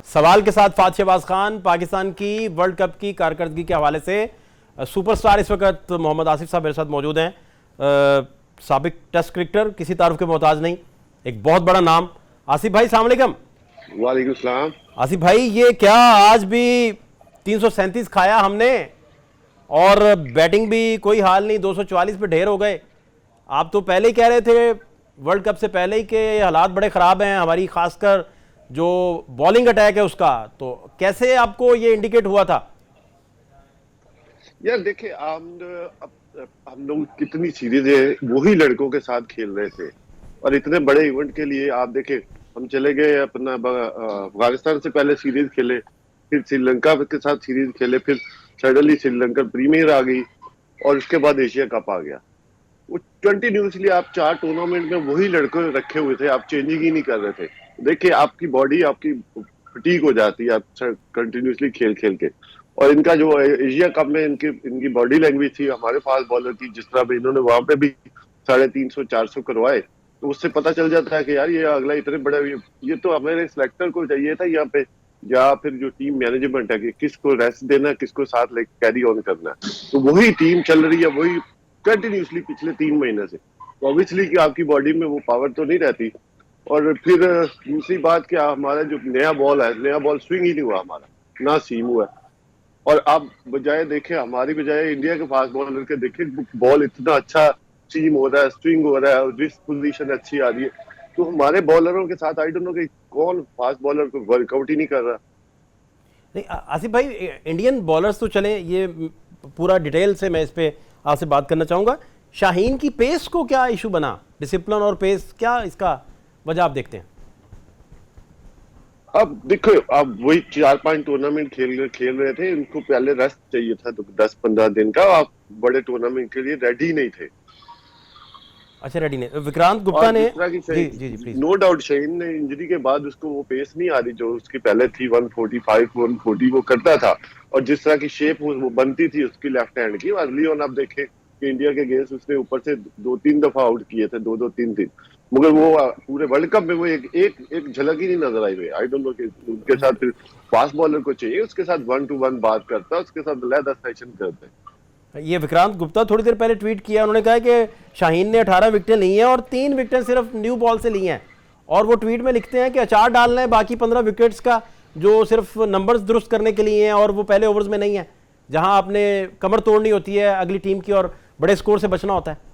सवाल के साथ फात शहबाज खान, पाकिस्तान की वर्ल्ड कप की कारकर्दगी के हवाले से सुपरस्टार इस वक्त मोहम्मद आसिफ साहब मेरे साथ मौजूद हैं। साबिक टेस्ट क्रिकेटर, किसी तारुफ के मोहताज नहीं, एक बहुत बड़ा नाम। आसिफ भाई अस्सलाम वालेकुम। वालेकुम सलाम। आसिफ भाई, ये क्या आज भी 337 खाया हमने और बैटिंग भी कोई हाल नहीं, 244 पे ढेर हो गए। आप तो पहले ही कह रहे थे वर्ल्ड कप से पहले ही कि हालात बड़े ख़राब हैं हमारी, खासकर जो बॉलिंग अटैक है उसका। तो कैसे आपको ये इंडिकेट हुआ था? यार देखिए, हम लोग कितनी सीरीजें वही लड़कों के साथ खेल रहे थे, और इतने बड़े इवेंट के लिए आप देखें, हम चले गए अपना अफगानिस्तान से पहले सीरीज खेले, फिर श्रीलंका के साथ सीरीज खेले, फिर सडनली श्रीलंका प्रीमियर आ गई, और उसके बाद एशिया कप आ गया। वो कंटिन्यूसली आप 4 टूर्नामेंट में वही लड़के रखे हुए थे, आप चेंजिंग ही नहीं कर रहे थे। देखिए, आपकी बॉडी आपकी फटीक हो जाती है आप कंटिन्यूसली खेल खेल के। और इनका जो एशिया कप में इनकी इनकी बॉडी लैंग्वेज थी हमारे फास्ट बॉलर की, जिस तरह भी इन्होंने वहां पे भी 350-400 करवाए, तो उससे पता चल जाता है कि यार ये अगला इतने बड़े, ये तो हमारे सिलेक्टर को चाहिए था यहाँ पे, या फिर जो टीम मैनेजमेंट है कि किसको रेस्ट देना है, किसको साथ लेके कैरी ऑन करना है। तो वही टीम चल रही है, वही कंटिन्यूसली पिछले 3 महीने से। तो ऑब्वियसली कि आपकी बॉडी में वो पावर तो नहीं रहती। और फिर दूसरी बात कि हमारा जो नया बॉल है, नया बॉल स्विंग ही नहीं हुआ हमारा, ना सीम हुआ। और आप बजाय देखे, हमारी बजाय इंडिया के फास्ट बॉलर के देखे, बॉल इतना अच्छा सीम हो रहा है, स्विंग हो रहा है, रिस्ट पोजीशन अच्छी आ रही है। तो हमारे बॉलरों के साथ आई डोंट नो कि कौन फास्ट बॉलर को वर्कआउट ही नहीं कर रहा। नहीं आसिफ भाई, इंडियन बॉलर्स तो चले, ये पूरा डिटेल से मैं इस पे आपसे बात करना चाहूँगा। शाहीन की पेस को क्या इशू बना, डिसिप्लिन और पेस, क्या इसका वजह आप देखते हैं? अब देखो, अब वही 4-5 टूर्नामेंट खेल रहे थे, इनको पहले रेस्ट चाहिए था, तो 10-15 दिन का। आप बड़े टूर्नामेंट के लिए रेडी नहीं थे। अच्छा, रेडी ने विक्रांत गुप्ता ने, जी जी जी प्लीज। नो डाउट शहीन ने इंजरी के बाद उसको वो पेस नहीं आ रही जो उसकी पहले थी, 145-140 वो करता था। और जिस तरह की शेप वो बनती थी उसकी लेफ्ट हैंड की, अर्ली ऑन आप देखें कि इंडिया के अगेंस्ट उसने ऊपर से 2-3 दफा आउट किए थे, 2-2 3-3, मगर वो पूरे वर्ल्ड कप में वो एक झलक ही नहीं नजर आई हुई। आई डोंट नो कि उनके साथ फिर फास्ट बॉलर को चाहिए, उसके साथ 1-to-1 बात करता है, उसके साथ अलग सेशन करते हैं। ये विक्रांत गुप्ता थोड़ी देर पहले ट्वीट किया, उन्होंने कहा कि शाहीन ने 18 विकेटें ली हैं और 3 विकेटें सिर्फ न्यू बॉल से ली हैं। और वो ट्वीट में लिखते हैं कि अचार डालना है बाकी 15 विकेट्स का, जो सिर्फ नंबर्स दुरुस्त करने के लिए हैं और वो पहले ओवर्स में नहीं है, जहां आपने कमर तोड़नी होती है अगली टीम की और बड़े स्कोर से बचना होता है।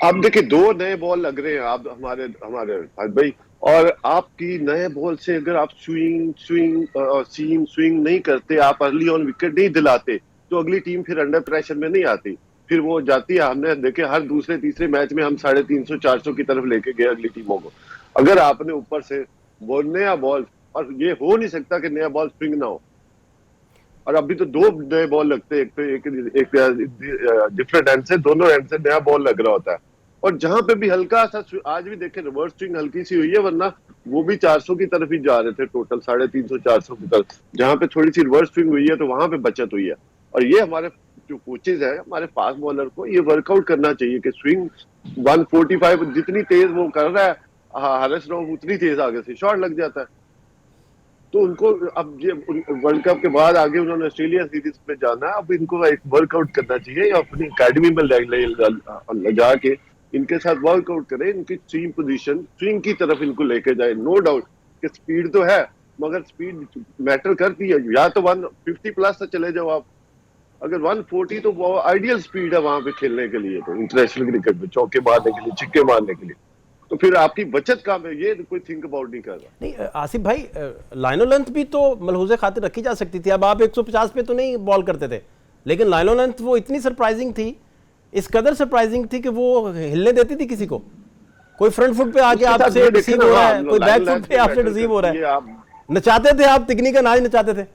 आप देखिए, 2 नए बॉल लग रहे हैं आप हमारे हमारे भाई, और आपकी नए बॉल से अगर आप सीम स्विंग नहीं करते, आप अर्ली ऑन विकेट नहीं दिलाते, तो अगली टीम फिर अंडर प्रेशर में नहीं आती, फिर वो जाती है। हमने देखे हर दूसरे तीसरे मैच में हम 350-400 की तरफ लेके गए अगली टीमों को। अगर आपने ऊपर से नया बॉल, और ये हो नहीं सकता कि नया बॉल स्विंग ना हो। और अभी तो 2 नए बॉल लगते हैं, एक डिफरेंट एंड से, दोनों एंड से नया बॉल लग रहा होता है। और जहां पे भी हल्का सा, आज भी देखे रिवर्स स्विंग हल्की सी हुई है, वरना वो भी 400 की तरफ ही जा रहे थे, टोटल 350-400 की तरफ। जहां पे थोड़ी सी रिवर्स स्विंग हुई है तो वहां पे बचत हुई है। और ये हमारे जो कोचेज है, हमारे फास्ट बॉलर को ये वर्कआउट करना चाहिए कि स्विंग 145 जितनी तेज वो कर रहा है, हारिस राव उतनी तेज आगे से शॉट लग जाता है। तो उनको अब ये वर्ल्ड कप के बाद आगे उन्होंने ऑस्ट्रेलिया सीरीज में जाना है, अब इनको एक वर्कआउट करना चाहिए, अपनी अकेडमी में ले जाके इनके साथ वर्कआउट करें, इनकी स्विंग पोजीशन, स्विंग की तरफ इनको लेके जाए। नो डाउट कि स्पीड तो है, मगर स्पीड मैटर करती है। या तो 150 प्लस से चले जाओ आप, अगर 140 तो वो आइडियल स्पीड है वहां पे खेलने के लिए, तो इंटरनेशनल क्रिकेट में चौके मारने के लिए, छिक्के मारने के लिए। तो फिर आपकी बचत काम है, ये कोई थिंक अबाउट नहीं कर रहा। नहीं आसिफ भाई, लाइनो लेंथ भी तो मलहूज़े खातिर रखी जा सकती थी। अब आप 150 पे तो नहीं बॉल करते थे, लेकिन लाइनो लेंथ वो इतनी सरप्राइजिंग थी, इस कदर सरप्राइजिंग थी कि वो हिलने देती थी किसी को। कोई फ्रंट फुट पे आके आपसे रिसीव हो रहा है, कोई बैक फुट पे आपसे रिसीव हो रहा है, नचाते थे आप, तिकनी का नाच नचाते थे।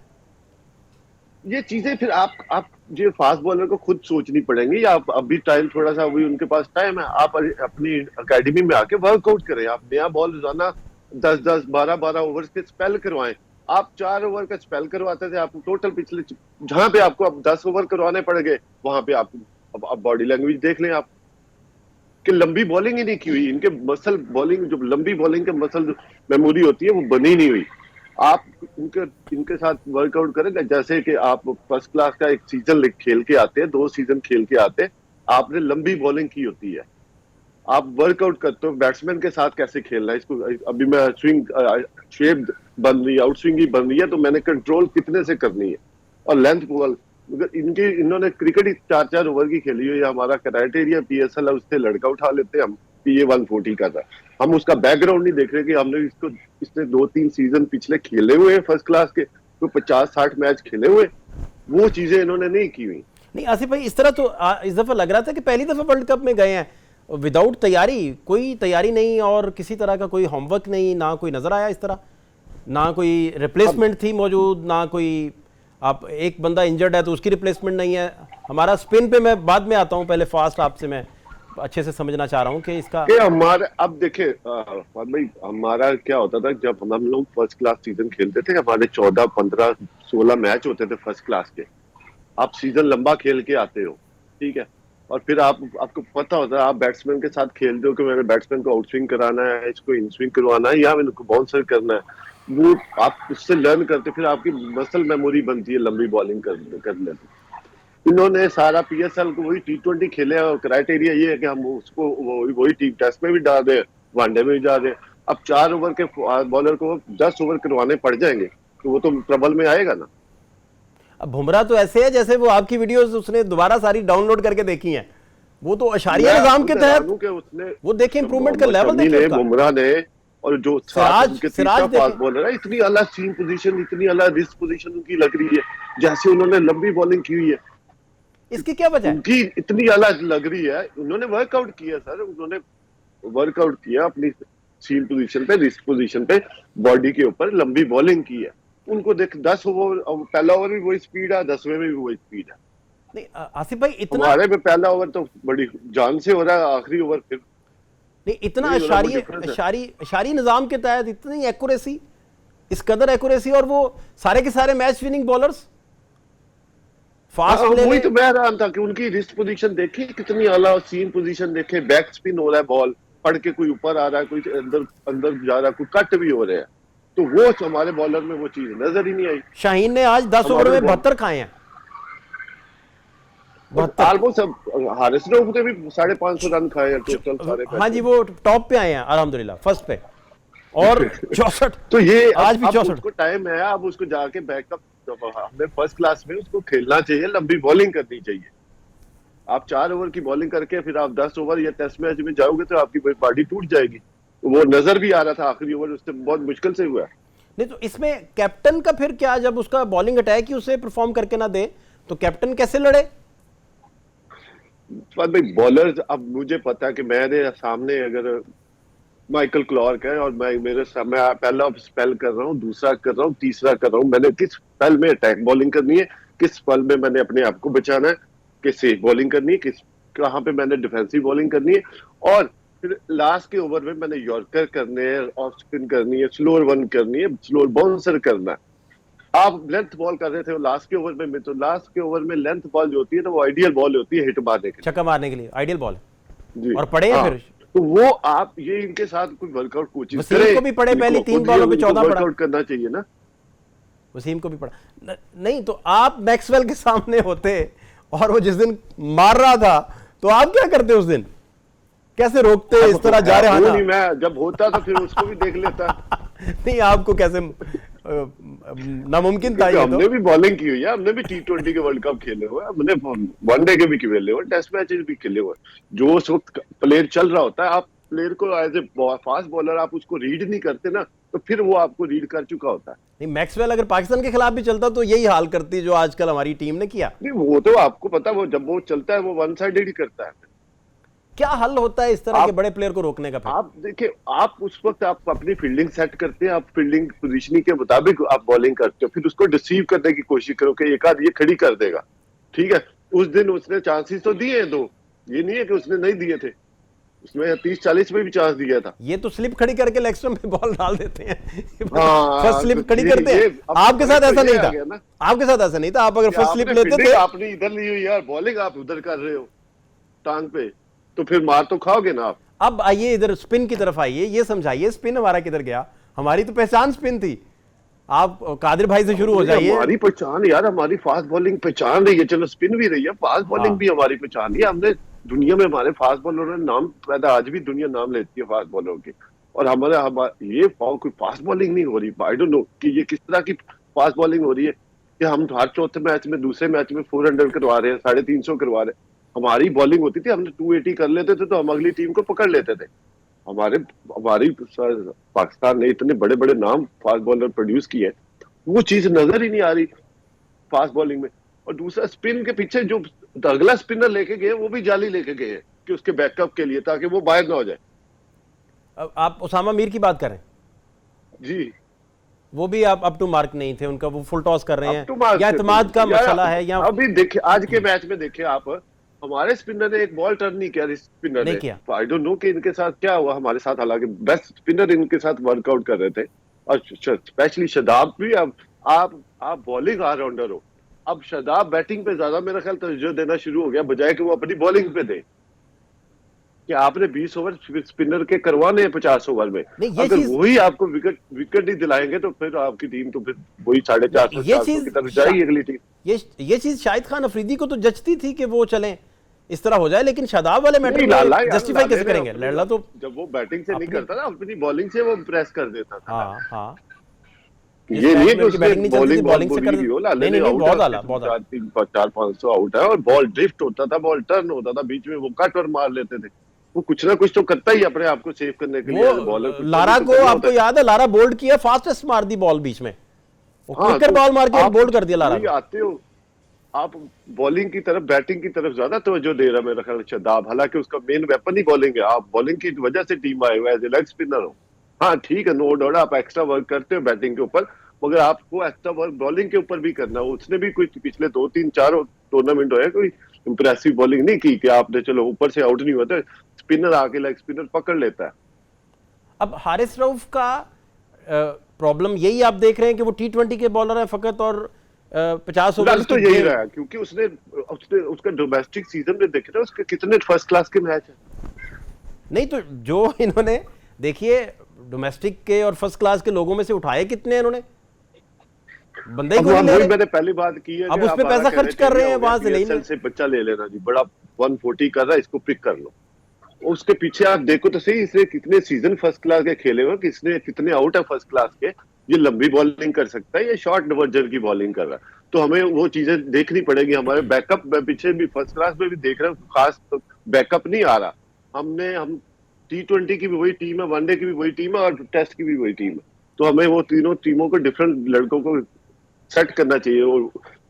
ये चीजें फिर आप जो फास्ट बॉलर को खुद सोचनी पड़ेंगी, या आप अभी टाइम थोड़ा सा, अभी उनके पास टाइम है, आप अपनी एकेडमी में आके वर्कआउट करें। आप नया बॉल रोजाना 10-10 12-12 ओवर के स्पेल करवाएं। आप 4 ओवर का स्पेल करवाते थे, आप टोटल पिछले जहां पे आपको अब 10 ओवर करवाने पड़ गए, वहां पे आप अब बॉडी लैंग्वेज देख लें आप, कि लंबी बॉलिंग ही नहीं की हुई, इनके मसल बॉलिंग, जो लंबी बॉलिंग के मसल मेमोरी होती है वो बनी नहीं हुई। आप इनके इनके साथ वर्कआउट करेंगे, जैसे कि आप फर्स्ट क्लास का एक सीजन खेल के आते हैं, 2 सीजन खेल के आते हैं, आपने लंबी बॉलिंग की होती है, आप वर्कआउट करते हो बैट्समैन के साथ कैसे खेलना है इसको। अभी मैं स्विंग शेप बन रही है, आउट स्विंग ही बन रही है, तो मैंने कंट्रोल कितने से करनी है, और लेंथ बॉल। अगर इन्होंने क्रिकेट ही 4-4 ओवर की खेली हुई है, हमारा क्राइटेरिया PSL है, उससे लड़का उठा लेते हैं हम, PA 140 का था। हम उसका बैकग्राउंड नहीं देख रहे कि हमने इसने 2-3 सीजन पिछले खेले हुए हैं फर्स्ट क्लास के, तो 50-60 मैच खेले हुए, वो चीजें इन्होंने नहीं की हुई। नहीं आसिफ भाई, इस तरह तो इस दफा लग रहा था कि पहली दफा वर्ल्ड कप में गए हैं विदाउट तैयारी, कोई तैयारी नहीं और किसी तरह का कोई होमवर्क नहीं, ना कोई नजर आया इस तरह, ना कोई रिप्लेसमेंट थी मौजूद, ना कोई आप एक बंदा इंजर्ड है तो उसकी रिप्लेसमेंट नहीं है। हमारा स्पिन पे मैं बाद में आता हूं, पहले फास्ट आपसे मैं अच्छे से समझना चाह रहा हूं कि इसका हमारे अब देखे भाई, हमारा क्या होता था जब हम लोग फर्स्ट क्लास सीजन खेलते थे, हमारे 14, 15, 16 मैच होते थे फर्स्ट क्लास के। आप सीजन लंबा खेल के आते हो, ठीक है, और फिर आपको पता होता है, आप बैट्समैन के साथ खेलते हो कि मैंने बैट्समैन को आउट स्विंग कराना है, इसको इन स्विंग करवाना है, या मैंने बाउंसर करना है। वो आप उससे लर्न करते, फिर आपकी मसल मेमोरी बनती है लंबी बॉलिंग करने की। इन्होंने सारा PSL को वही T20 खेले, और क्राइटेरिया ये है कि हम उसको वही टेस्ट में भी डाल दें, वनडे में भी डाल दें। अब 4 ओवर के बॉलर को 10 ओवर करवाने पड़ जाएंगे, तो वो तो ट्रबल में आएगा ना। अब बुमराह तो ऐसे है जैसे वो आपकी वीडियोस उसने दोबारा सारी डाउनलोड करके देखी हैं, वो तो अशारिया निजाम के तहत उसने वो देखें इंप्रूवमेंट का लेवल देखें बुमराह ने, और जो सिराज फास्ट बॉलर है, इतनी अलग सीम पोजीशन, इतनी अलग रिस्क पोजीशन उनकी लग रही है, जैसे उन्होंने लंबी बॉलिंग की हुई है। इसकी क्या वजह है? उनकी इतनी अलग लग रही है, उन्होंने वर्कआउट किया सर, उन्होंने वर्कआउट किया अपनी सीम पोजीशन पे, रिस्क पोजीशन पे, बॉडी के ऊपर लंबी बॉलिंग की है। उनको देख 10 ओवर, पहला ओवर भी वही स्पीड है, 10वें में भी वही स्पीड है। नहीं आसिफ भाई, इतना हमारे में पहला ओवर तो बड़ी जान से हो रहा है, आखिरी ओवर फिर नहीं, इतना अशारी निजाम के तहत इतनी एक्यूरेसी, इस कदर एक्यूरेसी, और वो सारे के सारे मैच विनिंग बॉलर्स फास्ट वही तो मैं रहा था कि उनकी रिस्ट पोजीशन देखे कितनी आला, सीम पोजीशन देखे, बैक स्पिन हो रहा है, बॉल पड़ के कोई ऊपर आ रहा है, कोई अंदर जा रहा है, कोई कट भी हो रहे हैं, तो वो हमारे बॉलर में वो चीज नजर ही नहीं आई। शाहीन ने आज 10 ओवर में 72 खाए हैं, ऑलमोस्ट हारिस ने भी 550 रन खाए हैं टोटल सारे। हाँ जी, वो टॉप पे आए हैं अल्हम्दुलिल्लाह, फर्स्ट पे, और 64। तो ये आज भी 64 उसको टाइम है, अब उसको जाके बैकअप, हमें फर्स्ट क्लास में उसको खेलना चाहिए, लंबी बॉलिंग करनी चाहिए। आप 4 ओवर की बॉलिंग करके फिर आप 10 ओवर या टेस्ट मैच में जाओगे तो आपकी बॉडी टूट जाएगी। वो नजर भी आ रहा था, आखिरी ओवर उससे बहुत मुश्किल से हुआ। नहीं तो इसमें कैप्टन का फिर क्या, जब उसका बॉलिंग अटैक ही उसे परफॉर्म करके ना दे तो कैप्टन कैसे लड़े? भाई बॉलर, अब मुझे पता है कि मेरे सामने अगर माइकल क्लार्क है, और मैं पहला स्पेल कर रहा हूँ, दूसरा कर रहा हूँ, तीसरा कर रहा हूँ, मैंने किस स्पेल में अटैक बॉलिंग करनी है, किस स्पेल में मैंने अपने आप को बचाना है, किस सेफ बॉलिंग करनी है, कहाँ पे मैंने डिफेंसिव बॉलिंग करनी है, और फिर लास्ट के ओवर में मैंने यॉर्कर करने हैं, ऑफ स्पिन करनी है, स्लोअर वन करनी है, स्लोअर बाउंसर करना है। आप लेंथ बॉल कर रहे थे लास्ट के ओवर में, तो लास्ट के ओवर में लेंथ बॉल जो होती है ना, वो आइडियल बॉल होती है हिट मारने के लिए, छक्का मारने के लिए आइडियल बॉल जी। और पड़े हैं फिर तो वो आप ये इनके साथ कोई वर्कआउट कोचिंग वसीम को भी पड़े, पहली 3 बॉलों पे 14 पड़ा, वर्कआउट करना चाहिए ना, वसीम को भी पड़ा नहीं। तो आप मैक्सवेल के सामने होते और वो जिस दिन मार रहा था तो आप क्या करते उस दिन, कैसे रोकते इस तरह जा रहे हैं? मैं जब होता तो फिर उसको भी देख लेता। नहीं, आपको कैसे नामुमकिन था? हमने भी बॉलिंग की हुई है, हमने भी T20 के वर्ल्ड कप खेले हुए, हमने वनडे के भी खेले हुए, टेस्ट मैचेस भी खेले हुए। जो उस वक्त प्लेयर चल रहा होता है, आप प्लेयर को एज ए फास्ट बॉलर आप उसको रीड नहीं करते ना, तो फिर वो आपको रीड कर चुका होता है। नहीं, मैक्सवेल अगर पाकिस्तान के खिलाफ भी चलता तो यही हाल करती जो आजकल हमारी टीम ने किया। नहीं, वो तो आपको पता, वो जब वो चलता है वो वन साइडेड ही करता है। क्या हल होता है इस तरह के बड़े प्लेयर को रोकने का? आप देखिए, आप उस वक्त आप अपनी फील्डिंग सेट करते हैं, आप फील्डिंग पोजीशनिंग के मुताबिक आप बॉलिंग करते हो, फिर उसको डिसीव करने की कोशिश करो कि एक आध ये खड़ी कर देगा, ठीक है। उस दिन उसने चांसेस तो दिए हैं 2, ये नहीं है कि उसने नहीं दिए थे, उसमें 30-40 में भी चांस दिया था। ये तो स्लिप खड़ी करके लेग स्टंप पे बॉल डाल देते हैं। फर्स्ट स्लिप खड़ी करते हैं। आपके साथ ऐसा नहीं था, आपके साथ ऐसा नहीं था। आप अगर फर्स्ट स्लिप लेते थे, आपने इधर ली हुई यार बॉलिंग, आप उधर कर रहे हो टांग पे, तो फिर मार तो खाओगे ना आप। अब आइए इधर स्पिन की तरफ आइए, ये समझाइए स्पिन हमारा किधर गया? हमारी तो पहचान स्पिन थी, आप कादिर भाई से शुरू हो जाइए। हमारी पहचान यार, हमारी फास्ट बॉलिंग पहचान रही है, चलो स्पिन भी रही है, फास्ट बॉलिंग हाँ। भी हमारी पहचान रही है। हमने दुनिया में हमारे फास्ट बॉलरों ने नाम पैदा, आज भी दुनिया नाम लेती है फास्ट बॉलरों के। और ये कोई फास्ट बॉलिंग नहीं हो रही। आई डोंट नो कि ये किस तरह की फास्ट बॉलिंग हो रही है कि हम हर चौथे मैच में, दूसरे मैच में 400 करवा रहे हैं, 350 करवा रहे हैं। हमारी बॉलिंग होती थी, हमने 280 कर लेते थे तो हम अगली टीम को पकड़ लेते थे। हमारे हमारी पाकिस्तान ने इतने बड़े बड़े नाम फास्ट बॉलर प्रोड्यूस किए, वो चीज नजर ही नहीं आ रही फास्ट बॉलिंग में। और दूसरा, स्पिन के पीछे जो अगला स्पिनर लेके गए वो भी जाली लेके गए हैं कि उसके बैकअप के लिए, ताकि वो बाहर ना हो जाए। अब आप उसामा मीर की बात करें, जी, वो भी आप अप टू मार्क नहीं थे, उनका वो फुल टॉस कर रहे अब हैं, तो मार्क या से इत्मीद का यार, मसला है, या अभी देखिए आज के मैच में देखिए आप, हमारे स्पिनर ने एक बॉल टर्न नहीं किया, स्पिनर नहीं ने। किया। आई डोंट नो कि इनके साथ क्या हुआ, हमारे साथ हालांकि बेस्ट स्पिनर इनके साथ वर्कआउट कर रहे थे, और स्पेशली शादाब भी। अब आप बॉलिंग ऑलराउंडर हो, अब शादाब बैटिंग पे ज्यादा मेरा ख्याल तवज्जो देना शुरू हो गया, बजाय कि वो अपनी बॉलिंग पे दे। कि आपने 20 ओवर स्पिनर के करवाने हैं 50 ओवर में, नहीं, ये अगर चीज वही आपको विकेट नहीं दिलाएंगे तो फिर आपकी टीम तो फिर वही 450 ये 400 की तरफ जाएगी अगली टीम। ये चीज शाहिद खान अफरीदी को तो जचती थी कि वो चलें, इस तरह हो जाए, लेकिन शादाब वाले मैटर नहीं, में लाला यार, जस्टिफाई लाले कैसे ने करेंगे? अपनी- लड़ला तो जब वो बैटिंग से नहीं अपनी- करता ना, अपनी बॉलिंग से वो प्रेस कर देता था। हाँ हाँ, जिस ये मैच नहीं है में कि उनकी उसने बैटिंग नहीं चलती थी, बॉलिंग बॉलिंग से बोली कर भी हो, नहीं लाले ने नहीं, आउट बहुत है, आला, बहुत आला। 400 आउट है, और बॉल ड्रिफ्ट होता था, बॉल टर्न होता था, बीच में वो कट और मार लेते थे। वो कुछ ना कुछ तो करता ही अपने आप को सेव करने के लिए, बॉलर वो लारा को आपको याद है, लारा बोल्ड किया, फास्टेस्ट मार दी बॉल बीच में, वो क्विकर बॉल मार के बोल्ड कर दिया लारा को। आते हो आप बॉलिंग की तरफ, बैटिंग की तरफ ज्यादा तवज्जो दे रहा मेरा ख्याल शादाब, हालांकि उसका मेन वेपन ही बॉलिंग है। आप बॉलिंग की वजह से टीम आए हुए एज ए लेग स्पिनर हो। हाँ ठीक है, नो डाउट आप एक्स्ट्रा वर्क करते हो बैटिंग के ऊपर, मगर आपको एक्स्ट्रा वर्क बॉलिंग के ऊपर भी करना हो। उसने भी कोई पिछले 2-3-4 टूर्नामेंट हो कोई इंप्रेसिव बॉलिंग नहीं की कि आपने चलो ऊपर से आउट नहीं होता, स्पिनर आके लेग स्पिनर पकड़ लेता है। अब हारिस रऊफ का प्रॉब्लम यही आप देख रहे हैं कि वो T20 के बॉलर हैं फकत, और 50 ओवर तो यही रहा है, क्योंकि उसने उसका डोमेस्टिक सीजन में देखे ना, उसके कितने फर्स्ट क्लास के मैच है। नहीं तो जो इन्होंने देखिए डोमेस्टिक के और फर्स्ट क्लास के लोगों में से उठाए कितने हैं इन्होंने, बंदे ही कोई नहीं ले रहे। मैंने पहली बात की है, अब उस पे पैसा खर्च कर रहे हैं, वहां से ले लें। से बच्चा ले लेना जी, बड़ा 140 कर रहा है, इसको पिक कर लो। उसके पीछे आप देखो तो सही, इसने कितने सीजन फर्स्ट क्लास के खेले हुए, किसने कितने आउट है फर्स्ट क्लास के। ये लंबी बॉलिंग कर सकता है, ये शॉर्ट वर्जन की बॉलिंग कर रहा है, तो हमें वो चीजें देखनी पड़ेगी। हमारे बैकअप में पीछे भी फर्स्ट क्लास में भी देख रहे हैं, खास तो बैकअप नहीं आ रहा। हम T20 की भी वही टीम है, वनडे की भी वही टीम है, और टेस्ट की भी वही टीम है, तो हमें वो तीनों टीमों को, डिफरेंट लड़कों को सेट करना चाहिए।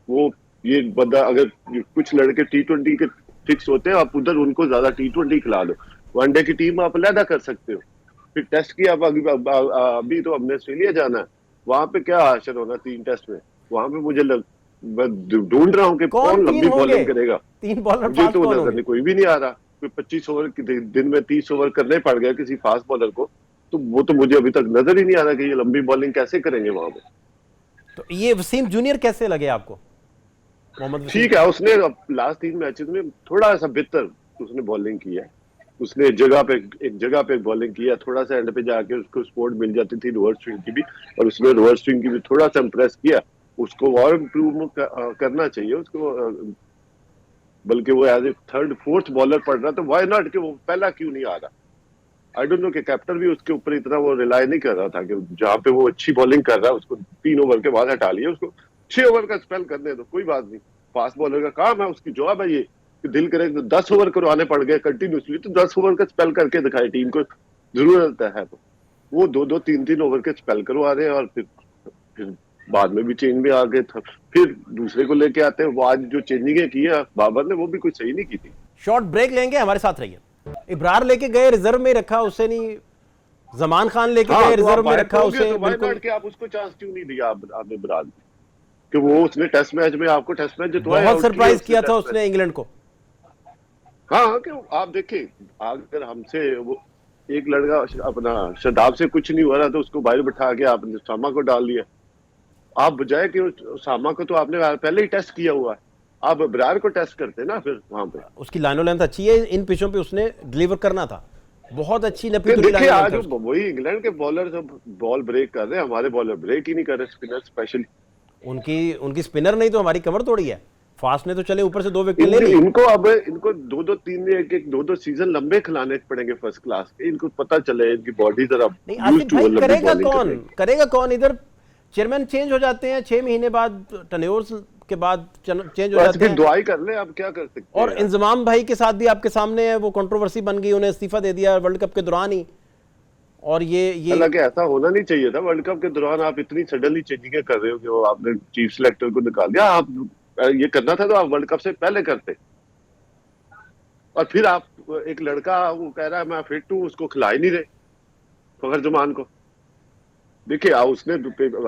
वो ये बंदा, अगर कुछ लड़के T20 के फिक्स होते हैं, आप उधर उनको ज्यादा T20 खिला दो, वनडे की टीम आप अलहदा कर सकते हो। फिर टेस्ट की आप अभी तो हमने ऑस्ट्रेलिया जाना है, वहां पे क्या हासिल होना 3 टेस्ट में, वहां पे मैं ढूंढ रहा हूँ कि कौन लंबी बॉलिंग करेगा। 3 बॉलर मुझे तो नजर नहीं, कोई भी नहीं आ रहा। कोई 25 ओवर दिन में 30 ओवर करने पड़ गया किसी फास्ट बॉलर को, तो वो तो मुझे अभी तक नजर ही नहीं आ रहा कि ये लंबी बॉलिंग कैसे करेंगे वहां पे। तो ये वसीम जूनियर कैसे लगे आपको? मोहम्मद ठीक है, उसने लास्ट 3 मैचेस में थोड़ा सा बेहतर उसने बॉलिंग की है। उसने एक जगह पे बॉलिंग किया, थोड़ा सा एंड पे जाके उसको स्पोर्ट मिल जाती थी रिवर्स स्विंग की भी, और उसने रिवर्स स्विंग की भी थोड़ा सा इंप्रेस किया। उसको और इम्प्रूव करना चाहिए उसको, बल्कि वो एज ए 3rd-4th बॉलर पड़ रहा, तो व्हाई नॉट कि वो पहला क्यों नहीं आ रहा। आई डोंट नो कि कैप्टन भी उसके ऊपर इतना वो रिलाई नहीं कर रहा था कि जहां पे वो अच्छी बॉलिंग कर रहा है उसको 3 ओवर के बाद हटा लिया, उसको 6 ओवर का स्पेल करने दो, कोई बात नहीं। फास्ट बॉलर का काम है, उसकी जॉब है ये कि दिल करे तो 10 ओवर करवाने पड़ गए कंटिन्यूसली, तो 10 ओवर का स्पेल करके दिखाए टीम को, जरूरत है। तो वो 2-2, 3-3 ओवर के स्पेल करवा रहे हैं, और फिर बाद में भी चेंज में आ गए, फिर दूसरे को लेके आते हैं। वो आज जो चेंजिंग की है बाबर ने, वो भी कुछ सही नहीं की थी। शॉर्ट ब्रेक लेंगे, हमारे साथ रहिए। इब्रार लेके गए, रिजर्व में रखा उसे नहीं, जमान खान लेके गए, रिजर्व में रखा उसे, बिल्कुल। कि आप उसको चांस क्यों नहीं दिया आपने इब्रार कि वो उसने टेस्ट मैच में आपको टेस्ट मैच जितवाया, बहुत सरप्राइज किया था उसने इंग्लैंड को। हाँ, कि आप देखिए, अगर हमसे वो एक लड़का अपना शादाब से कुछ नहीं हो रहा तो उसको बाहर बिठा के आपने उसामा को डाल दिया। आप बजाय कि उसामा को तो आपने पहले ही टेस्ट किया हुआ है, आप इब्रार को टेस्ट करते ना फिर वहां पे। उसकी लाइनो लेंथ अच्छी है, इन पिचों पे उसने डिलीवर करना था, बहुत अच्छी कि नपी तुली देखिए लाइन आज लेंथ है। वही इंग्लैंड के बॉलर जब बॉल ब्रेक कर रहे हैं, हमारे बॉलर ब्रेक ही नहीं कर रहे, स्पिनर स्पेशली। उनकी उनकी स्पिनर नहीं तो हमारी कमर तोड़ी है। फास्ट ने तो चले ऊपर से 2 विकेट ले ली। इनको अब इनको दो दो तीन एक एक दो दो सीजन लंबे खिलाने पड़ेंगे फर्स्ट क्लास के, इनको पता चले इनकी बॉडी जरा नहीं यूज आसिफ टू भाई, लंबी करेगा बॉलिंग कौन, करने की। करेगा कौन? इधर चेयरमैन चेंज हो जाते हैं 6 महीने बाद, टर्न्योवर्स के बाद चेंज हो बस जाते फिर हैं। दुआई कर ले, आप क्या कर सकते और हैं यार। इंजमाम भाई के साथ भी आपके सामने है, वो कंट्रोवर्सी बन गई, उन्हें इस्तीफा दे दिया वर्ल्ड कप के दौरान ही। और ये हालांकि ऐसा होना नहीं चाहिए था, वर्ल्ड कप के दौरान आप इतनी सडनली चेंजिंग कर रहे हो कि वो आपने चीफ सिलेक्टर को निकाल दिया। आप ये करना था तो आप वर्ल्ड कप से पहले करते। और फिर आप एक लड़का वो कह रहा है मैं फिट हूँ, उसको खिला ही नहीं रहे फखर जमान को। देखिए उसने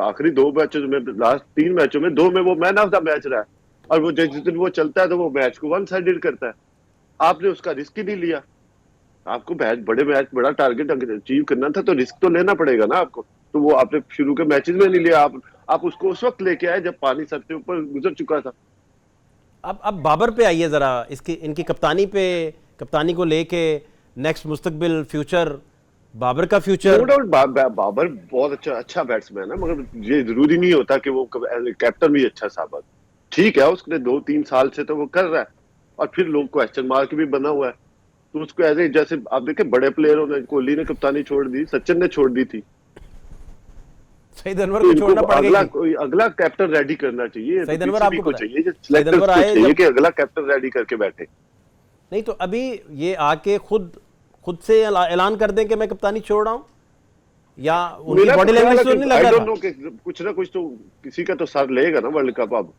आखिरी 2 मैचों में, लास्ट 3 मैचों में 2 में वो मैन ऑफ द मैच रहा है। और वो जिस दिन वो चलता है तो वो मैच को वन साइडेड करता है। आपने उसका रिस्क ही नहीं लिया। आपको मैच बड़ा टारगेट अचीव करना था तो रिस्क तो लेना पड़ेगा ना आपको। तो वो आपने शुरू के मैचेस में नहीं लिया। आप उसको उस वक्त लेके आए जब पानी सर से ऊपर गुजर चुका था। अब बाबर पे आइए जरा, इसकी इनकी कप्तानी पे, कप्तानी को लेके नेक्स्ट मुस्तकबिल, फ्यूचर, बाबर का फ्यूचर। नो डाउट बाबर बहुत अच्छा बैट्समैन है, मगर ये जरूरी नहीं होता कि वो कैप्टन भी अच्छा साबित। ठीक है, उसने 2-3 साल से तो वो कर रहा है और फिर लोग क्वेश्चन मार्क भी बना हुआ है। तो उसको ऐसे जैसे आप देखे बड़े प्लेयरों ने, कोहली ने कप्तानी छोड़ दी, सचिन ने छोड़ दी थी, सईद अनवर तो को इनको छोड़ना पड़ गई थी। कोई अगला कैप्टन रेडी करना चाहिए। सईद तो अनवर पीसीबी आपको को पता है, चाहिए, सईद अनवर सिलेक्टर्स को आए चाहिए जब, कि अगला कैप्टन रेडी करके बैठे। नहीं तो अभी ये आके खुद से ऐलान कर दें कि मैं कप्तानी छोड़ रहा हूं, या उनकी मेरा बॉडी तो ख्याल लैंग्वेज है तो कि नहीं आई लग रहा डोंट था। नो कि कुछ तो किसी का तो सर लेगा ना वर्ल्ड कप। अब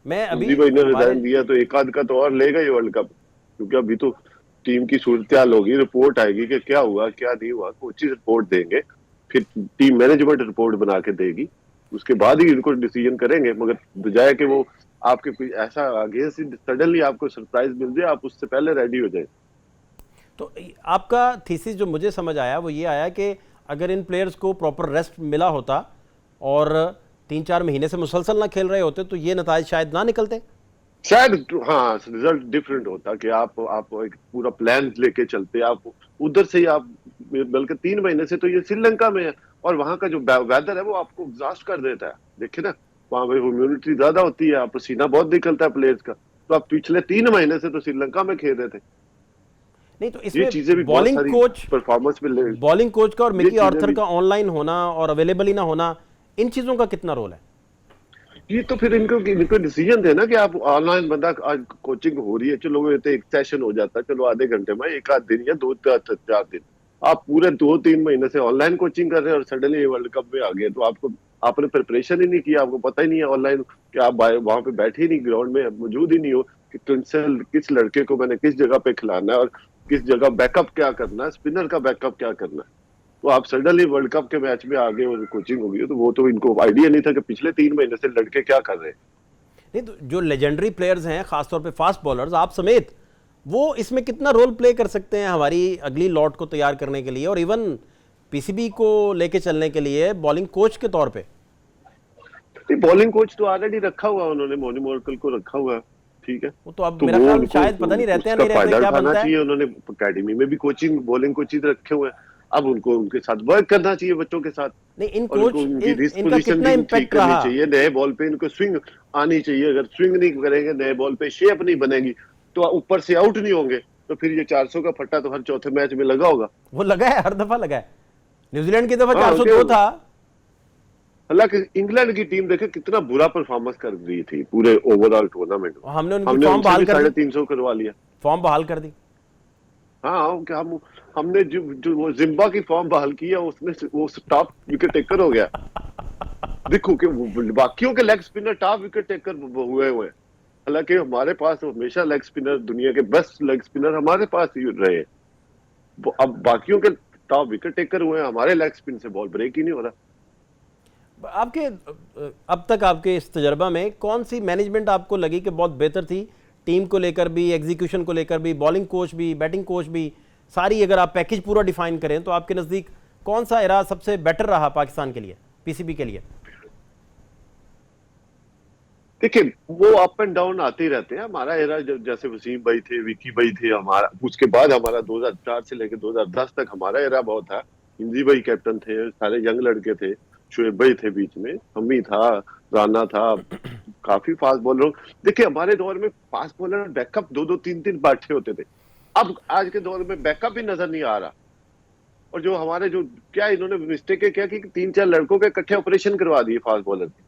मैं अभी संदीप भाई ने हमारे, रिजाइन दिया तो एक आध का तो और लेगा ही वर्ल्ड कप। क्योंकि अभी तो टीम की सूरत होगी, रिपोर्ट आएगी कि क्या हुआ क्या नहीं हुआ, कोचिज रिपोर्ट देंगे, फिर टीम मैनेजमेंट रिपोर्ट बना के देगी, उसके बाद ही इनको डिसीजन करेंगे। मगर बजाय कि वो आपके कोई ऐसा आगे से सडनली आपको सरप्राइज मिल जाए, आप उससे पहले रेडी हो जाए। तो आपका थीसिस जो मुझे समझ आया वो ये आया कि अगर इन प्लेयर्स को प्रॉपर रेस्ट मिला होता और 3-4 महीने से मुसलसल ना खेल रहे होते तो ये नताइज शायद ना निकलते। शायद हाँ, रिजल्ट डिफरेंट होता कि आप एक पूरा प्लान लेके चलते। आप उधर से ही आप, बल्कि 3 महीने से तो ये श्रीलंका में है और वहां का जो वेदर है वो आपको एग्जॉस्ट कर देता है। देखिए ना, वहां पे ह्यूमिडिटी ज्यादा होती है, आप पसीना बहुत निकलता है प्लेयर्स का। तो आप पिछले 3 महीने से तो श्रीलंका में खेल रहे थे। नहीं तो ये इसमें चीजें भी बहुत बॉलिंग सारी कोच, परफॉर्मेंस में बॉलिंग कोच का और ये मिकी चीजें आर्थर भी, का ऑनलाइन होना और अवेलेबल ही ना होना, इन चीज़ों का कितना रोल है? ये तो फिर इनको डिसीजन देना कि आप ऑनलाइन बंदा आज कोचिंग हो रही है, चलो ये तो एक सेशन हो जाता है, चलो आधे घंटे में, एक आध दिन या 2-4 दिन। आप पूरे 2-3 महीने से ऑनलाइन कोचिंग कर रहे हैं और सडनली वर्ल्ड कप में आ गए तो आपने प्रिपरेशन ही नहीं किया, आपको पता ही नहीं है ऑनलाइन कि आप वहां पे बैठे ही नहीं, ग्राउंड में मौजूद ही नहीं हो कि किस लड़के को मैंने किस जगह पे खिलाना है और किस जगह बैकअप क्या करना है, स्पिनर का बैकअप क्या करना है। तो आप सडनली वर्ल्ड कप के मैच में आगे और कोचिंग होगी, तो वो तो इनको आइडिया नहीं था कि पिछले 3 महीने से लड़के क्या कर रहे हैं। नहीं तो जो लेजेंडरी प्लेयर्स हैं, खासतौर पे फास्ट बॉलर्स, आप समेत, वो इसमें कितना रोल प्ले कर सकते हैं हमारी अगली लॉट को तैयार करने के लिए और इवन पीसीबी को लेके चलने के लिए बॉलिंग कोच के तौर पे? बॉलिंग कोच तो ऑलरेडी रखा हुआ उन्होंने, मोनी मोरकल को रखा हुआ है, ठीक है। वो तो अब तो मेरा वो ख्याल उनको शायद पता नहीं रहते हैं, उसका नहीं रहते, फायदा क्या उठाना बनता है। चाहिए। उन्होंने अकेडमी में भी कोचिंग, बॉलिंग कोचिंग रखे हुए हैं। अब उनको उनके साथ वर्क करना चाहिए बच्चों के साथ। नहीं इन और कोच उनकी रिस्क इनका पोजीशन कितना भी इम्पैक्ट ठीक करनी रहा? चाहिए। नए बॉल पे इनको स्विंग आनी चाहिए। अगर स्विंग नहीं करेंगे, नए बॉल पे शेप नहीं बनेगी तो ऊपर से आउट नहीं होंगे। तो फिर ये 400 का फट्टा तो हर चौथे मैच में लगा होगा। वो लगा है, हर दफा लगा है। न्यूजीलैंड की दफा हाँ, 402 था। हालांकि इंग्लैंड की टीम देखे कितना बुरा परफॉर्मेंस कर रही थी पूरे ओवरऑल टूर्नामेंट में। हमने उनकी हमने फॉर्म उनसे बहाल भी कर दी, 350 करवा लिया। फॉर्म बहाल कर दी। हाँ, क्या हमने जो वो जिम्बा की फॉर्म बहाल किया, उसने वो टॉप विकेट टेकर हो गया। देखो कि बाकियों के leg spinner top wicket taker हुए हुए। हालांकि हमारे पास हमेशा लेग स्पिनर, दुनिया के बेस्ट लेग स्पिनर हमारे पास ही रहे। अब बाकियों के टॉप विकेट टेकर हुए, हमारे लेग स्पिन से बॉल ब्रेक ही नहीं हो रहा। आपके अब तक आपके इस तजर्बा में कौन सी मैनेजमेंट आपको लगी कि बहुत बेहतर थी, टीम को लेकर भी, एग्जीक्यूशन को लेकर भी, बॉलिंग कोच भी, बैटिंग कोच भी, सारी अगर आप पैकेज पूरा डिफाइन करें तो आपके नज़दीक कौन सा इरा सबसे बेटर रहा पाकिस्तान के लिए, पीसीबी के लिए? देखिए वो अप एंड डाउन आते ही रहते हैं। हमारा एरा जैसे वसीम भाई थे, विकी भाई थे, हमारा उसके बाद हमारा 2004 से लेकर 2010 तक हमारा एरा बहुत था। हिंदी भाई कैप्टन थे, सारे यंग लड़के थे, शुएब भाई थे बीच में, हमी था, राना था, काफी फास्ट बॉलर। देखिए हमारे दौर में फास्ट बॉलर बैकअप 2-2 3-3 बैठे होते थे। अब आज के दौर में बैकअप ही नजर नहीं आ रहा। और जो हमारे जो क्या इन्होंने मिस्टेक क्या की, 3-4 लड़कों के इकट्ठे ऑपरेशन करवा दिए फास्ट बॉलर के।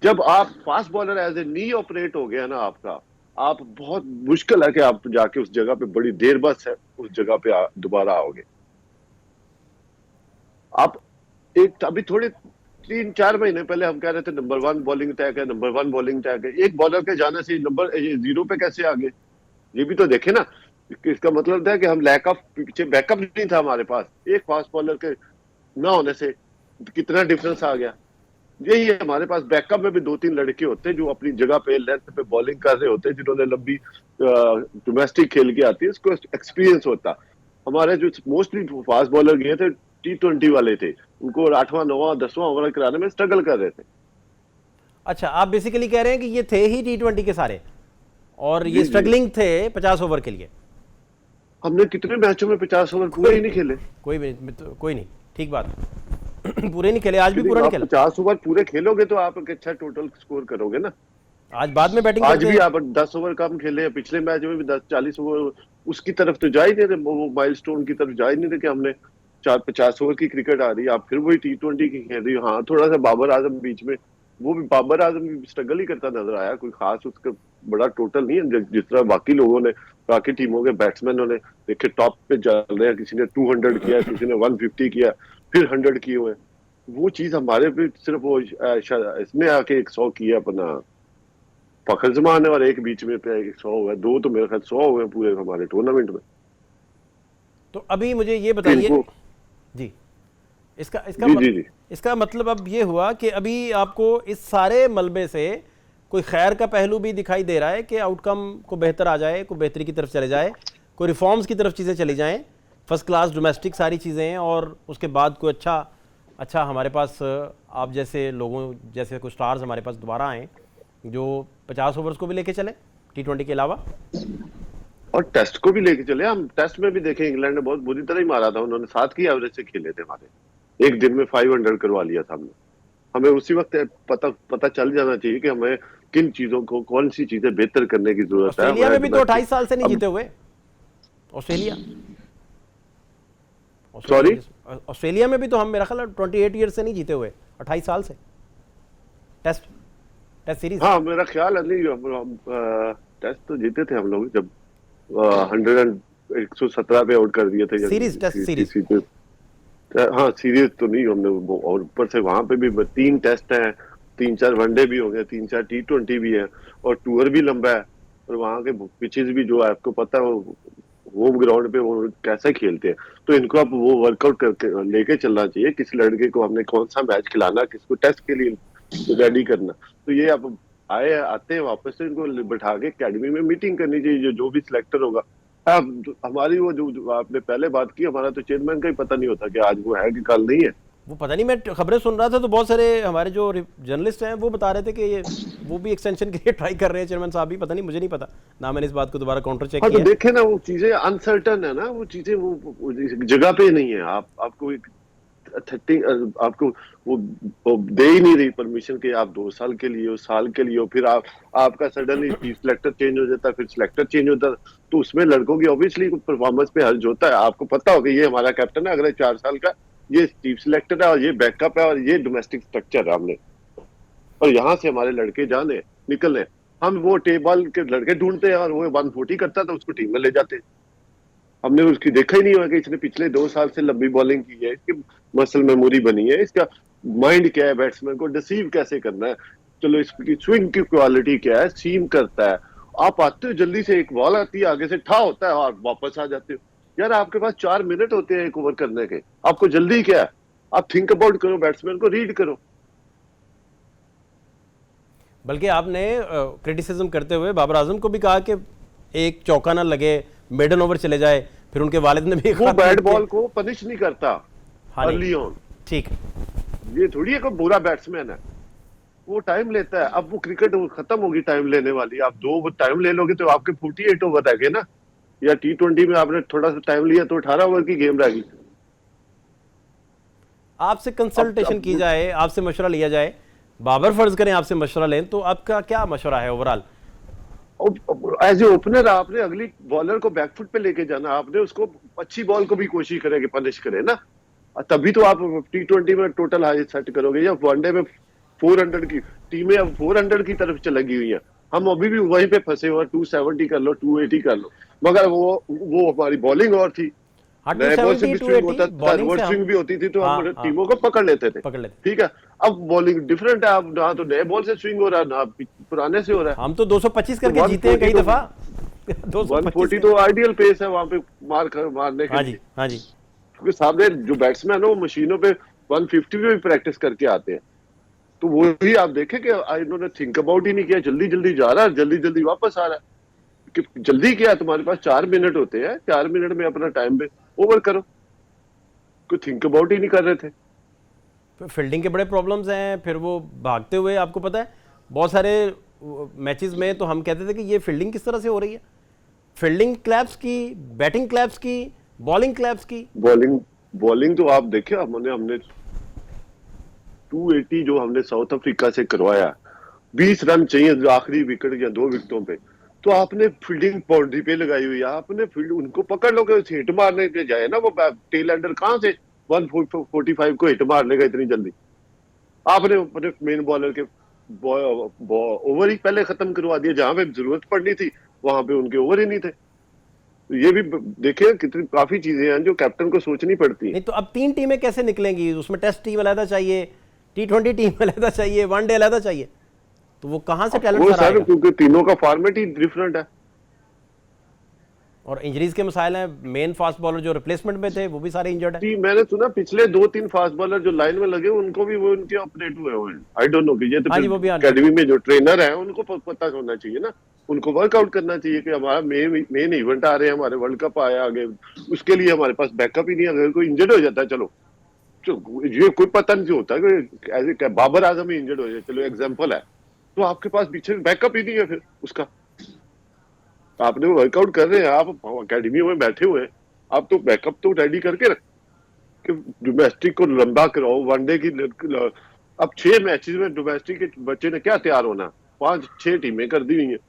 जब आप fast bowler as a knee operate हो गया ना आपका, आप बहुत मुश्किल है कि आप जाके उस जगह पे बड़ी देर बस है उस जगह पे दोबारा आओगे। आप एक अभी थोड़े 3-4 महीने पहले हम कह रहे थे नंबर 1 बॉलिंग अटैक है, नंबर 1 बॉलिंग अटैक है। एक बॉलर के जाने से नंबर 0 पे कैसे आ गए, ये भी तो देखे ना। इसका मतलब था कि हम लैक ऑफ पीछे बैकअप नहीं था हमारे पास। एक फास्ट बॉलर के ना होने से कितना डिफरेंस आ गया। यही है, हमारे पास बैकअप में भी 2-3 लड़के होते हैं जो अपनी जगह पे लेंथ पे बॉलिंग कर रहे होते हैं, जिन्होंने लंबी डोमेस्टिक खेल के आती है, उसको एक्सपीरियंस होता। हमारे जो मोस्टली फास्ट बॉलर गए थे T20 वाले थे, उनको 8वां 9वां 10वां ओवर कराने में स्ट्रगल कर रहे थे। अच्छा, आप बेसिकली कह रहे हैं कि ये थे ही T20 के सारे और ये स्ट्रगलिंग थे 50 ओवर के लिए। हमने कितने मैचों में 50 ओवर पूरे ही नहीं खेले। कोई नहीं, ठीक बात। पूरे नहीं खेले, आज भी पूरा नहीं खेला। 50 ओवर पूरे खेलोगे तो आप एक अच्छा टोटल स्कोर करोगे ना। आज बाद में बैटिंग आज भी आप 10 ओवर कम खेले, पिछले मैच में भी 10-40 ओवर उसकी तरफ तो जा ही नहीं रहे, वो माइलस्टोन की तरफ जा ही नहीं रहे कि हमने 50 ओवर की क्रिकेट आ रही है। आप फिर वही T20 की खेल रही हो। हाँ, थोड़ा सा बाबर आजम बीच में, वो भी बाबर आजम भी स्ट्रगल ही करता नजर आया, कोई खास उसका बड़ा टोटल नहीं है। जिस तरह बाकी लोगों ने, बाकी टीमों के बैट्समैनों ने देखे टॉप पे चल रहे हैं, किसी ने 200 किया, किसी ने 150 किया, फिर 100 किए हुए। वो चीज हमारे पे सिर्फ वो इसमें आके 100 किया अपना फखर जमान है, और एक बीच में पे 100 हुआ, 2 तो मेरे ख्याल 100 हुए पूरे हमारे टूर्नामेंट में। तो अभी मुझे ये बताइए जी, इसका मतलब अब ये हुआ कि अभी आपको इस सारे मलबे से कोई खैर का पहलू भी दिखाई दे रहा है कि आउटकम को बेहतर आ जाए, कोई बेहतरी की तरफ चले जाए, कोई रिफॉर्म्स की तरफ चीज़ें चली जाएं, फर्स्ट क्लास डोमेस्टिक सारी चीज़ें हैं, और उसके बाद कोई अच्छा हमारे पास आप जैसे लोगों जैसे कुछ स्टार्स हमारे पास दोबारा आए जो 50 ओवर्स को भी लेके चले T20 के अलावा, और टेस्ट को भी लेके चले। हम टेस्ट में भी देखें, इंग्लैंड ने बहुत बुरी तरह ही मारा था, उन्होंने 7 की एवरेज से खेले थे हमारे, एक दिन में 500 करवा लिया था हमने। हमें उसी वक्त पता चल जाना चाहिए कि हमें किन चीजों को, कौन सी चीजें बेहतर करने की जरूरत है। ऑस्ट्रेलिया में भी तो 28 साल से नहीं जीते हुए। ऑस्ट्रेलिया में भी तो हम मेरा ख्याल 28 ईयर से नहीं जीते हुए, 28 साल से टेस्ट सीरीज। हाँ, मेरा ख्याल है नहीं, टेस्ट तो जीते थे हम लोग जब 117 पे आउट कर दिए थे टेस्ट सीरीज। हाँ, सीरीज तो नहीं हमने, और ऊपर से वहां पे भी 3 टेस्ट हैं, 3-4 वनडे भी हो गए, 3-4 T20 भी है, और टूर भी लंबा है, और वहां के पिचेस भी जो है आपको पता है वो होम ग्राउंड पे वो कैसे खेलते हैं। तो इनको अब वो वर्कआउट करके लेके चलना चाहिए, किस लड़के को हमने कौन सा मैच खिलाना, किसको टेस्ट के लिए रेडी करना। तो ये अब आते हैं वापस से, इनको बैठा के अकेडमी में मीटिंग करनी चाहिए, जो भी सिलेक्टर होगा। हमारी वो जो आपने पहले बात की, हमारा तो चेयरमैन का ही पता नहीं होता कि आज वो है कि कल नहीं है। वो पता नहीं, मैं खबरें सुन रहा था तो बहुत सारे हमारे जो जर्नलिस्ट हैं वो बता रहे थे कि ये वो भी एक्सटेंशन के लिए ट्राई कर रहे हैं चेयरमैन साहब भी, पता नहीं, मुझे नहीं पता ना, मैंने इस बात को दोबारा काउंटर चेक किया। तो देखे ना, वो चीजें अनसर्टन है ना, वो चीजें वो जगह पे नहीं है। आपको एक आपको वो दे ही नहीं रही परमिशन कि आप 2 साल के लिए हो, साल के लिए हो, फिर आपका सडनली सिलेक्टर चेंज हो जाता है, फिर सिलेक्टर चेंज होता है, तो उसमें लड़कों की ऑब्वियसली परफॉर्मेंस पे हर्ज होता है। आपको पता होगा ये हमारा कैप्टन है अगले 4 साल का, ये चीफ सिलेक्टर है, और ये बैकअप है, और ये डोमेस्टिक स्ट्रक्चर है हमने, और यहाँ से हमारे लड़के जाने निकलने। हम वो टेबल के लड़के ढूंढते हैं, और वो 140 करता था उसको टीम में ले जाते हैं। हमने उसकी देखा ही नहीं होगा कि इसने पिछले 2 साल से लंबी बॉलिंग की है, इसकी मसल मेमोरी बनी है, इसका माइंड क्या है, बैट्समैन को डिसीव कैसे करना है, चलो इसकी स्विंग की क्वालिटी क्या है, सीम करता है। आप आते हो जल्दी से, एक बॉल आती है आगे से, ठा होता है और वापस आ जाते हो। यार आपके पास 4 मिनट होते हैं एक ओवर करने के, आपको जल्दी क्या है? आप थिंक अबाउट करो, बैट्समैन को रीड करो। बल्कि आपने क्रिटिसिज्म करते हुए बाबर आजम को भी कहा कि एक चौका ना लगे, मेडन ओवर चले जाए, फिर उनके वालिद ने भी वो बैट बॉल को पनिश नहीं करता अर्ली ऑन। ठीक, ये थोड़ी है कोई बुरा बैट्समैन है, वो टाइम लेता है। अब वो क्रिकेट खत्म होगी टाइम लेने वाली, आप दो टाइम ले लोगे तो आपके 48 ओवर रह गए ना। या T20 में आपने थोड़ा सा टाइम लिया तो 18 ओवर की गेम रहेगी। आपसे अब कंसल्टेशन की अब जाए, आपसे मशवरा लिया जाए, बाबर फर्ज करें आपसे मशवरा लें, तो आपका क्या मशवरा है ओवरऑल? एज ए ओपनर आपने अगली बॉलर को बैकफुट पे लेके जाना, आपने उसको अच्छी बॉल को भी कोशिश करेंगे पनिश करे ना, तभी तो आप T20 में टोटल हाई सेट करोगे। या वनडे में 400 की टीमें अब 400 की तरफ चली हुई हैं, हम अभी भी वहीं पे फंसे हुए, 270 कर लो, 280 कर लो। मगर वो हमारी बॉलिंग और थी, हाँ, नए बॉल से 270 भी स्विंग 280 होता था, बॉलिंग से रिवर्स हम, स्विंग भी होती थी, तो हम हाँ हाँ, टीमों को पकड़ लेते थे। पकड़ लेते। ठीक है। अब बॉलिंग डिफरेंट है, अब ना तो नए बॉल से स्विंग हो रहा है ना पुराने से हो रहा है। हम तो 225 तो करके जीते हैं 140 कई तो दफा। 225 140 तो आइडियल पेस है वहां पे मारने के हाँ लिए। जी, हाँ जी। क्योंकि सामने जो बैट्समैन है वो मशीनों पे 150 पे भी प्रैक्टिस करके आते हैं। तो वो ही आप देखें कि इन्होंने थिंक अबाउट ही नहीं किया, जल्दी जल्दी जा रहा है, जल्दी जल्दी वापस आ रहा है। कि जल्दी क्या है, तुम्हारे पास 4 मिनट होते हैं, 4 मिनट में अपना टाइम पे ओवर करो। कोई थिंक अबाउट ही नहीं कर रहे थे। फील्डिंग के बड़े प्रॉब्लम्स हैं, फिर वो भागते हुए, आपको पता है बहुत सारे मैचेस में तो हम कहते थे कि ये फील्डिंग किस तरह से हो रही है, फील्डिंग क्लैप्स की, बैटिंग क्लैप्स की, बॉलिंग क्लैप्स की। बॉलिंग बॉलिंग तो आप देखिए, हमने 280 जो हमने साउथ अफ्रीका से करवाया, 20 रन चाहिए जो आखिरी विकेट या 2 विकेटों पे, तो आपने फील्डिंग बाउंड्री पे लगाई हुई है, आपने फील्ड उनको पकड़ लो कि हिट मारने के जाए ना, वो टेल एंडर कहां से 145 को हिट मार लेगा इतनी जल्दी। आपने अपने मेन बॉलर के ओवर ही पहले खत्म करवा दिया, जहां पे जरूरत पड़नी थी वहां पे उनके ओवर ही नहीं थे। तो ये भी देखिए कितनी काफी चीजें हैं जो कैप्टन को सोचनी पड़ती है। नहीं तो अब 3 टीमें कैसे निकलेंगी? उसमें टेस्ट टीम अलहदा चाहिए, T20 टीम अलहदा चाहिए, वनडे अलहदा चाहिए, तो वो कहां से टैलेंट वो सारा सर आएगा? क्योंकि तीनों का फॉर्मेट ही डिफरेंट है। और इंजरीज के मसाइल हैं, मेन फास्ट बॉलर जो रिप्लेसमेंट में थे वो भी सारे इंजर्ड है। मैंने सुना पिछले 2-3 फास्ट बॉलर जो लाइन में लगे उनको भी वो उनके अपडेट हुए हुए हैं। आई डोंट नो कि ये तो हाँ फिर जी, वो भी अकेडमी में जो ट्रेनर है उनको पता होना चाहिए ना, उनको वर्कआउट करना चाहिए कि हमारा मेन इवेंट आ रहे हैं, हमारे वर्ल्ड कप आया आगे, उसके लिए हमारे पास बैकअप ही नहीं है। अगर कोई इंजर्ड हो जाता है, चलो ये कोई पता नहीं होता कि ऐसे बाबर आजम ही इंजर्ड हो जाए, चलो एग्जाम्पल है, तो आपके पास पीछे बैकअप ही नहीं है फिर उसका। आपने वर्कआउट कर रहे हैं, आप अकेडमी में बैठे हुए हैं, आप तो बैकअप तो रेडी करके रख कि डोमेस्टिक को लंबा कराओ वनडे की। अब 6 मैचेस में डोमेस्टिक के बच्चे ने क्या तैयार होना, 5-6 टीमें कर दी हुई हैं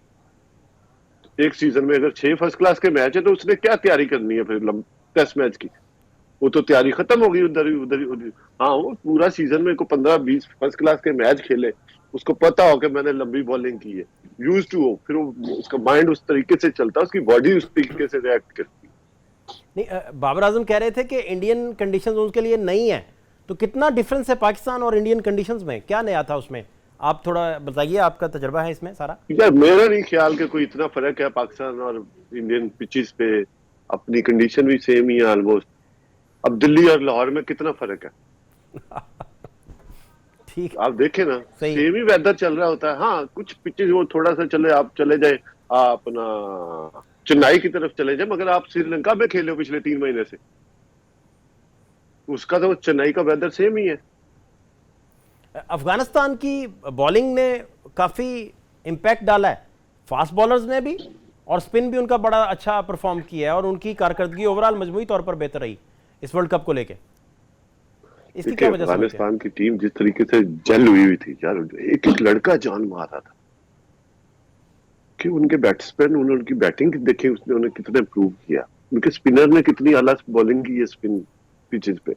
एक सीजन में। अगर 6 फर्स्ट क्लास के मैच है तो उसने क्या तैयारी करनी है फिर टेस्ट मैच की? वो तो तैयारी खत्म हो गई उधर। हाँ, वो पूरा सीजन में को 15-20 फर्स्ट क्लास के मैच खेले, उसको पता हो कि मैंने लंबी बॉलिंग की है, यूज टू हो, फिर उसका माइंड उस तरीके से चलता है, उसकी बॉडी उस तरीके से रिएक्ट करती है। नहीं, बाबर आजम कह रहे थे कि इंडियन कंडीशंस उनके लिए नई है, तो कितना डिफरेंस है पाकिस्तान और इंडियन कंडीशंस में, क्या नया था उसमें? आप थोड़ा बताइए, आपका तजर्बा है इसमें सारा। यार मेरा नहीं ख्याल कि कोई इतना फर्क है पाकिस्तान और इंडियन पिचेस पे, अपनी कंडीशन भी सेम ही है ऑलमोस्ट। अब दिल्ली और लाहौर में कितना फर्क है ठीक, आप देखें ना, सही। सेम ही वेदर चल रहा होता है। हाँ, कुछ पिचेस वो थोड़ा सा चले, आप चले जाए अपना चेन्नई की तरफ चले जाए, मगर आप श्रीलंका में खेले हो पिछले 3 महीने से, उसका तो चेन्नई का वेदर सेम ही है। अफगानिस्तान की बॉलिंग ने काफ़ी इम्पैक्ट डाला है, फास्ट बॉलर्स ने भी, और स्पिन भी उनका बड़ा अच्छा परफॉर्म किया है, और उनकी कारकर्दगी ओवरऑल मजमूई तौर पर बेहतर रही इस वर्ल्ड कप को लेके। इसकी क्या वजह समझते हैं? अफगानिस्तान की टीम जिस तरीके से जल हुई थी यार, एक एक लड़का जान मार रहा था कि उनके बैट्समैन, उनकी बैटिंग देखे उसने उन्हें कितना इंप्रूव किया, उनके स्पिनर ने कितनी आला बॉलिंग की है स्पिन पिचेस पे।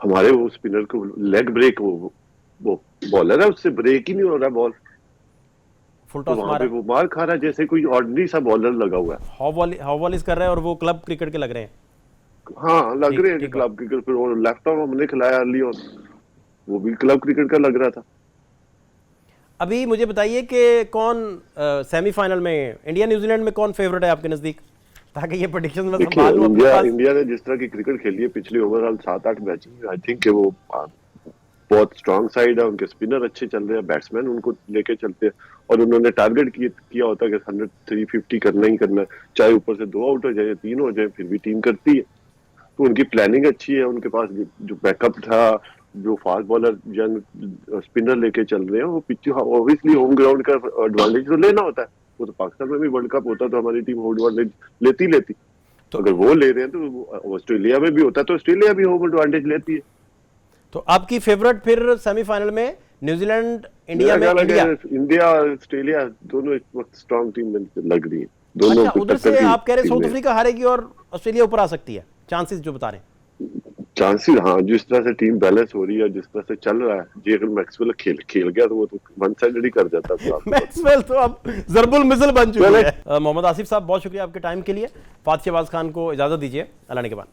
हमारे वो स्पिनर को लेग ब्रेक, वो बॉलर है, उससे ब्रेक ही नहीं हो रहा बॉल, फुल तो टॉस वहां मारा, पे वो मार खा रहा है जैसे कोई ऑर्डिनरी सा बॉलर लगा हुआ है। हाउ वॉलिस कर रहे हैं, और वो क्लब क्रिकेट के लग रहे हैं। हाँ, लग रहे हैं कि ठीक बात। क्लब क्रिकेट, फिर वो लेफ्ट आर्म हमने खिलाया अर्ली और वो भी क्लब क्रिकेट का लग रहा था। अभी मुझे बताइए कि कौन सेमीफाइनल में, इंडिया न्यूजीलैंड में कौन फेवरेट है आपके नज़दीक, ताकि ये प्रेडिक्शन मैं देखिए, संभाल लूं अपने पास। इंडिया ने जिस तरह की क्रिकेट खेली है पिछले ओवरऑल 7-8 मैच में, आई थिंक कि वो बहुत स्ट्रांग साइड है, उनके स्पिनर अच्छे चल रहे हैं, बैट्समैन उनको लेके चलते हैं, और उन्होंने टारगेट किया होता है कि 100 350 करना ही करना है, चाहे ऊपर से 2 आउट हो जाए 3 हो जाए, फिर भी टीम करती है। तो उनकी प्लानिंग अच्छी है, उनके पास जो बैकअप था, जो फास्ट बॉलर यंग स्पिनर लेके चल रहे हैं वो पिच ऑब्वियसली होम ग्राउंड का एडवांटेज तो लेना होता है। वो तो पाकिस्तान में भी वर्ल्ड कप होता तो हमारी टीम होम एडवांटेज लेती। तो अगर वो ले रहे हैं तो ऑस्ट्रेलिया में भी होता तो ऑस्ट्रेलिया भी होम एडवांटेज लेती है। तो आपकी फेवरेट फिर सेमीफाइनल में न्यूजीलैंड इंडिया में? इंडिया और ऑस्ट्रेलिया दोनों इस वक्त स्ट्रॉन्ग टीम में लग रही है दोनों। अच्छा, उधर से आप कह रहे साउथ अफ्रीका हारेगी और ऑस्ट्रेलिया ऊपर आ सकती है, चांसेस जो बता रहे हैं? चांसेस, हाँ, जिस तरह से टीम बैलेंस हो रही है, जिस तरह से चल रहा है, जी अगर मैक्सवेल खेल गया तो वो तो वन साइडेड ही कर जाता था। मैक्सवेल तो अब जरबुल मिसल बन चुके हैं। मोहम्मद आसिफ साहब, बहुत शुक्रिया आपके टाइम के लिए। फातिह शहबाज खान को इजाजत दीजिए, अल्लाह ने के बाद।